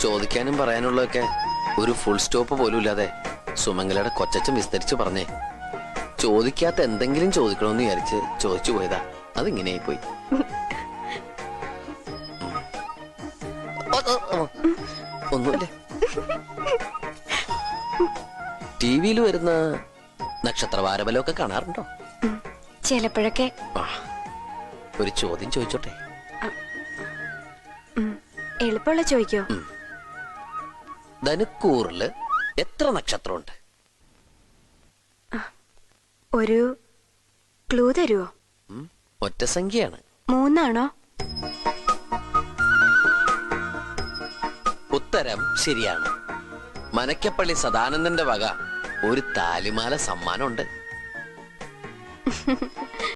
ചോദിക്കാനും പറയാനുള്ളതൊക്കെ ഒരു full stop പോലും ഇല്ലാതെ സുമംഗലയുടെ കൊച്ചച്ഛൻ വിസ്തരിച്ചു പറഞ്ഞേ. ചോദിക്കാത്ത എന്തെങ്കിലും ചോദിക്കണമെന്ന് വിചാരിച്ച് ചോദിച്ചു പോയതാ. അതിങ്ങനെയായി പോയി. ഒന്നുമില്ല. ടിവിയിൽ വരുന്ന നക്ഷത്രവാരബലമൊക്കെ കാണാറുണ്ടോ? ചിലപ്പോഴൊക്കെ. ഒരു ചോദ്യം ചോദിച്ചോട്ടെ? എളുപ്പമുള്ള ചോദിക്കോ? ധനുക്കൂറില് എത്ര നക്ഷത്രമുണ്ട്? ഒരു ക്ലൂ തരുവോ? ഒറ്റ സംഖ്യയാണ്. 3 ആണോ? ഉത്തരം ശരിയാണ്. മനക്കപ്പള്ളി സദാനന്ദന്റെ വക ഒരു താലിമാല സമ്മാനമുണ്ട്.